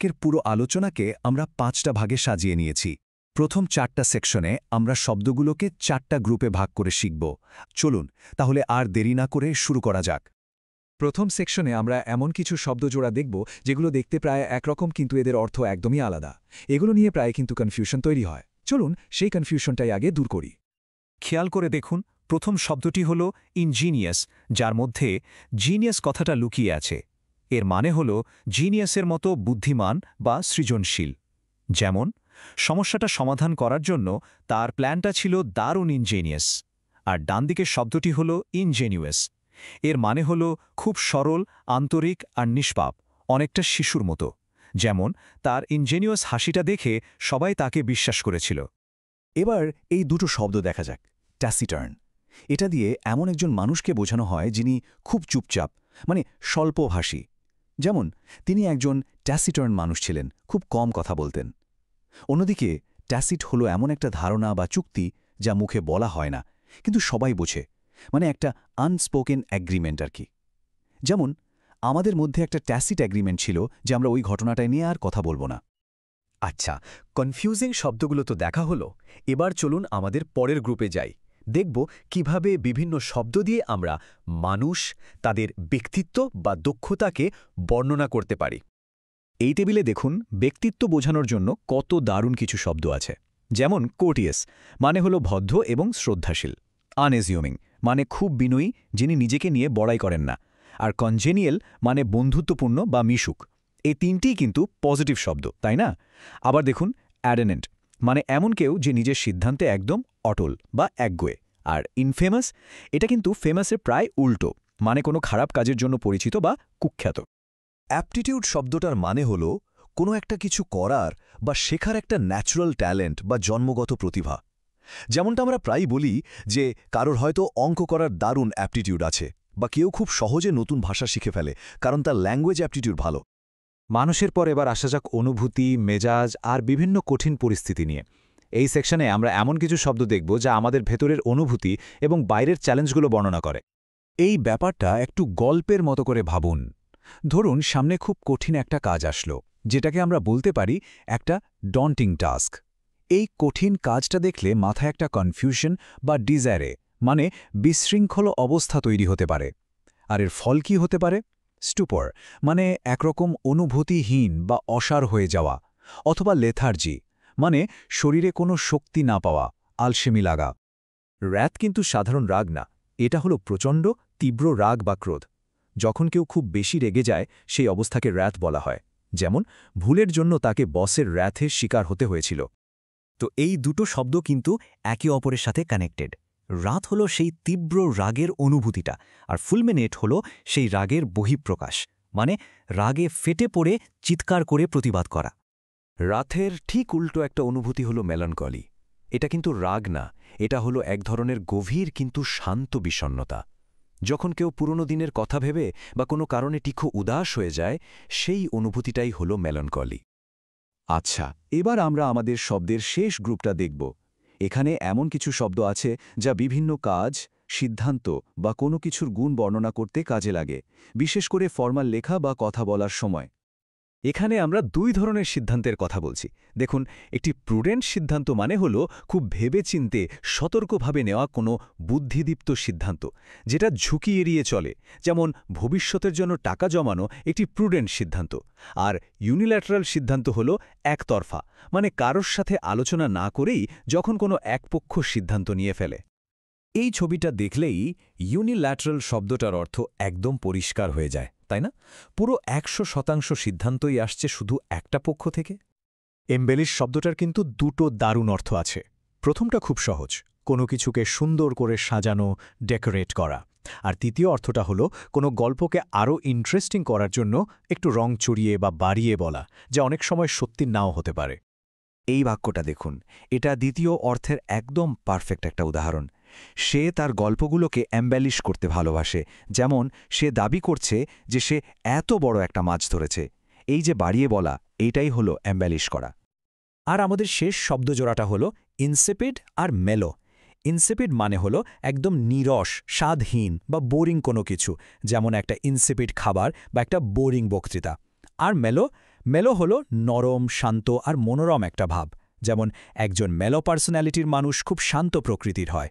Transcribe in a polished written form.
আজকের পুরো আলোচনাকে আমরা 5টা ভাগে সাজিয়ে নিয়েছি। প্রথম 4টা সেকশনে আমরা শব্দগুলোকে 4টা গ্রুপে ভাগ করে শিখব। চলুন তাহলে আর দেরি না করে শুরু করা যাক। প্রথম সেকশনে আমরা এমন কিছু শব্দজোড়া দেখব যেগুলো দেখতে প্রায় একরকম কিন্তু এদের অর্থ একদমই আলাদা। এগুলো নিয়ে প্রায় কিন্তু কনফিউশন তৈরি হয়। চলুন সেই কনফিউশনটাই আগে দূর করি। খেয়াল করে দেখুন, প্রথম শব্দটি হল ইনজিনিয়াস, যার মধ্যে জিনিয়াস কথাটা লুকিয়ে আছে। এর মানে হল জিনিয়াসের মতো বুদ্ধিমান বা সৃজনশীল। যেমন, সমস্যাটা সমাধান করার জন্য তার প্ল্যানটা ছিল দারুণ ইনজেনিয়াস। আর ডানদিকের শব্দটি হল ইনজেনিউয়াস। এর মানে হল খুব সরল, আন্তরিক আর নিষ্পাপ, অনেকটা শিশুর মতো। যেমন, তার ইনজেনিউয়াস হাসিটা দেখে সবাই তাকে বিশ্বাস করেছিল। এবার এই দুটো শব্দ দেখা যাক। ট্যাসিটার্ন, এটা দিয়ে এমন একজন মানুষকে বোঝানো হয় যিনি খুব চুপচাপ, মানে স্বল্পভাষী। যেমন, তিনি একজন ট্যাসিটার্ন মানুষ ছিলেন, খুব কম কথা বলতেন। অন্যদিকে ট্যাসিট হলো এমন একটা ধারণা বা চুক্তি যা মুখে বলা হয় না, কিন্তু সবাই বোঝে, মানে একটা আনস্পোকেন অ্যাগ্রিমেন্ট আর কি। যেমন, আমাদের মধ্যে একটা ট্যাসিট অ্যাগ্রিমেন্ট ছিল যে আমরা ওই ঘটনাটায় নিয়ে আর কথা বলবো না। আচ্ছা, কনফিউজিং শব্দগুলো তো দেখা হলো। এবার চলুন আমাদের পরের গ্রুপে যাই। দেখব কিভাবে বিভিন্ন শব্দ দিয়ে আমরা মানুষ, তাদের ব্যক্তিত্ব বা দক্ষতাকে বর্ণনা করতে পারি। এই টেবিলে দেখুন ব্যক্তিত্ব বোঝানোর জন্য কত দারুণ কিছু শব্দ আছে। যেমন কোর্টিয়াস, মানে হলো ভদ্র এবং শ্রদ্ধাশীল। আনএজিউমিং, মানে খুব বিনয়ী, যিনি নিজেকে নিয়ে বড়াই করেন না। আর কনজেনিয়াল, মানে বন্ধুত্বপূর্ণ বা মিশুক। এই তিনটিই কিন্তু পজিটিভ শব্দ, তাই না? আবার দেখুন অ্যাডেনেন্ট, মানে এমন কেউ যে নিজের সিদ্ধান্তে একদম অটল বা একগুঁয়ে। আর ইনফেমাস, এটা কিন্তু ফেমাসের প্রায় উল্টো, মানে কোনো খারাপ কাজের জন্য পরিচিত বা কুখ্যাত। অ্যাপটিটিউড শব্দটার মানে হল কোনো একটা কিছু করার বা শেখার একটা ন্যাচারাল ট্যালেন্ট বা জন্মগত প্রতিভা। যেমনটা আমরা প্রায়ই বলি যে কারোর হয়তো অঙ্ক করার দারুণ অ্যাপটিটিউড আছে, বা কেউ খুব সহজে নতুন ভাষা শিখে ফেলে কারণ তার ল্যাঙ্গুয়েজ অ্যাপটিটিউড ভালো। মানুষের পর এবার আসা যাক অনুভূতি, মেজাজ আর বিভিন্ন কঠিন পরিস্থিতি নিয়ে। এই সেকশনে আমরা এমন কিছু শব্দ দেখব যা আমাদের ভেতরের অনুভূতি এবং বাইরের চ্যালেঞ্জগুলো বর্ণনা করে। এই ব্যাপারটা একটু গল্পের মতো করে ভাবুন। ধরুন সামনে খুব কঠিন একটা কাজ আসলো, যেটাকে আমরা বলতে পারি একটা ডন্টিং টাস্ক। এই কঠিন কাজটা দেখলে মাথায় একটা কনফিউশন বা ডিজায়ারে, মানে বিশৃঙ্খল অবস্থা তৈরি হতে পারে। আর এর ফল কি হতে পারে? স্টুপর, মানে একরকম অনুভূতিহীন বা অসাড় হয়ে যাওয়া। অথবা লেথার্জি, মানে শরীরে কোনো শক্তি না পাওয়া, আলসেমি লাগা। রাত কিন্তু সাধারণ রাগ না, এটা হলো প্রচণ্ড তীব্র রাগ বা ক্রোধ। যখন কেউ খুব বেশি রেগে যায় সেই অবস্থাকে রাত বলা হয়। যেমন, ভুলের জন্য তাকে বসের রাথের শিকার হতে হয়েছিল। তো এই দুটো শব্দ কিন্তু একে অপরের সাথে কানেক্টেড। রাত হলো সেই তীব্র রাগের অনুভূতিটা, আর ফুলমিনেট হলো সেই রাগের বহিঃপ্রকাশ, মানে রাগে ফেটে পড়ে চিৎকার করে প্রতিবাদ করা। রাথের ঠিক উল্টো একটা অনুভূতি হলো মেলানকলি। এটা কিন্তু রাগ না, এটা হলো এক ধরনের গভীর কিন্তু শান্ত বিষণ্ণতা। যখন কেউ পুরনো দিনের কথা ভেবে বা কোনো কারণে তীক্ষ্ণ উদাস হয়ে যায়, সেই অনুভূতিটাই হলো মেলানকলি। আচ্ছা, এবার আমরা আমাদের শব্দের শেষ গ্রুপটা দেখব। এখানে এমন কিছু শব্দ আছে যা বিভিন্ন কাজ, সিদ্ধান্ত বা কোনো কিছুর গুণ বর্ণনা করতে কাজে লাগে, বিশেষ করে ফরমাল লেখা বা কথা বলার সময়। এখানে আমরা দুই ধরনের সিদ্ধান্তের কথা বলছি। দেখুন, একটি প্রুডেন্ট সিদ্ধান্ত মানে হলো খুব ভেবেচিন্তে সতর্কভাবে নেওয়া কোনো বুদ্ধিদীপ্ত সিদ্ধান্ত, যেটা ঝুঁকি এড়িয়ে চলে। যেমন, ভবিষ্যতের জন্য টাকা জমানো একটি প্রুডেন্ট সিদ্ধান্ত। আর ইউনিল্যাটারাল সিদ্ধান্ত হলো একতরফা, মানে কারোর সাথে আলোচনা না করেই যখন কোনো একপক্ষ সিদ্ধান্ত নিয়ে ফেলে। এই ছবিটা দেখলেই ইউনিল্যাটারাল শব্দটার অর্থ একদম পরিষ্কার হয়ে যায়, তাই না? পুরো 100% সিদ্ধান্তই আসছে শুধু একটা পক্ষ থেকে। এমবেলিশ শব্দটার কিন্তু দুটো দারুণ অর্থ আছে। প্রথমটা খুব সহজ, কোনো কিছুকে সুন্দর করে সাজানো, ডেকোরেট করা। আর তৃতীয় অর্থটা হলো কোনো গল্পকে আরও ইন্টারেস্টিং করার জন্য একটু রং চড়িয়ে বা বাড়িয়ে বলা, যা অনেক সময় সত্যি নাও হতে পারে। এই বাক্যটা দেখুন, এটা দ্বিতীয় অর্থের একদম পারফেক্ট একটা উদাহরণ। সে তার গল্পগুলোকে এমবেলিশ করতে ভালোবাসে। যেমন, সে দাবি করছে যে সে এত বড় একটা মাছ ধরেছে। এই যে বাড়িয়ে বলা, এইটাই হলো এমবেলিশ করা। আর আমাদের শেষ শব্দজোড়াটা হলো ইনসিপিড আর মেলো। ইনসিপিড মানে হলো একদম নিরস, স্বাদহীন বা বোরিং কোনো কিছু, যেমন একটা ইনসিপিড খাবার বা একটা বোরিং বক্তৃতা। আর মেলো, মেলো হলো নরম, শান্ত আর মনোরম একটা ভাব। যেমন একজন মেলো পার্সোনালিটির মানুষ খুব শান্ত প্রকৃতির হয়,